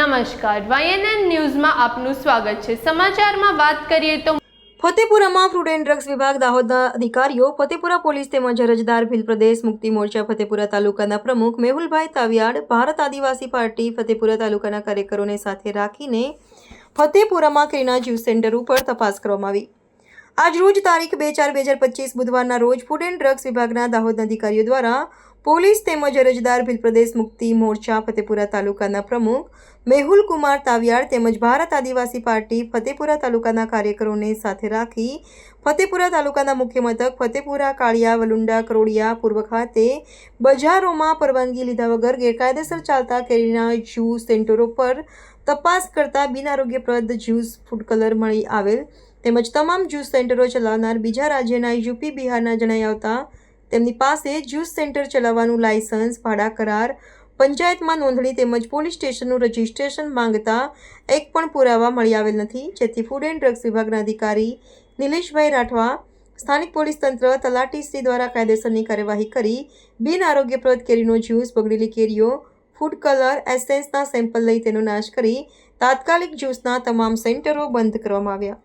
નમસ્કાર, YNN ન્યૂઝમાં આપનું સ્વાગત છે। સમાચારમાં વાત કરીએ તો ફતેપુરામાં ફૂડ એન્ડ ડ્રગ્સ વિભાગ દાહોદના અધિકારીઓ, ફતેપુરા પોલીસ તેમજ અરજદાર ભીલ પ્રદેશ મુક્તિ મોરચા ફતેપુરા તાલુકાના પ્રમુખ મેહુલભાઈ તાવિયાડ, ભારત આદિવાસી પાર્ટી ફતેપુરા તાલુકાના કાર્યકરોને સાથે રાખીને ફતેપુરામાં કેરીના જ્યુસ સેન્ટર ઉપર તપાસ કરવામાં આવી। આજ રોજ તારીખ 2/4/2025 બુધવારના રોજ ફૂડ એન્ડ ડ્રગ્સ વિભાગના દાહોદના અધિકારીઓ દ્વારા પોલીસ તેમજ અરજદાર ભીલ પ્રદેશ મુક્તિ મોરચા ફતેપુરા તાલુકાના પ્રમુખ મેહુલ કુમાર તાવિયાડ તેમજ ભારત આદિવાસી પાર્ટી ફતેપુરા તાલુકાના કાર્યકરોને સાથે રાખી ફતેપુરા તાલુકાના મુખ્ય મથક ફતેપુરા, કાળિયા, વલુંડા, કરોડિયા પૂર્વ ખાતે બજારોમાં પરવાનગી લીધા વગર ગેરકાયદેસર ચાલતા કેરીના જ્યુસ સેન્ટરો પર તપાસ કરતા બિનઆરોગ્યપ્રદ જ્યુસ ફૂડ કલર મળી આવેલ તેમજ તમામ જ્યુસ સેન્ટરો ચલાવનાર બીજા રાજ્યના યુપી, બિહારના જણાઈ આવતા તેમની પાસે જ્યુસ સેન્ટર ચલાવવાનું લાયસન્સ, ભાડા કરાર, પંચાયતમાં નોંધણી તેમજ પોલીસ સ્ટેશનનું રજિસ્ટ્રેશન માંગતા એક પણ પુરાવા મળી આવેલ નથી, જેથી ફૂડ એન્ડ ડ્રગ્સ વિભાગના અધિકારી નિલેશભાઈ રાઠવા, સ્થાનિક પોલીસ તંત્ર, તલાટીશ્રી દ્વારા કાયદેસરની કાર્યવાહી કરી બિન આરોગ્યપ્રદ કેરીનો જ્યુસ, બગડેલી કેરીઓ, ફૂડ કલર, એસેન્સના સેમ્પલ લઈ તેનો નાશ કરી તાત્કાલિક જ્યુસના તમામ સેન્ટરો બંધ કરવામાં આવ્યા।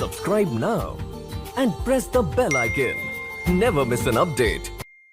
Subscribe now and press the bell icon. Never miss an update.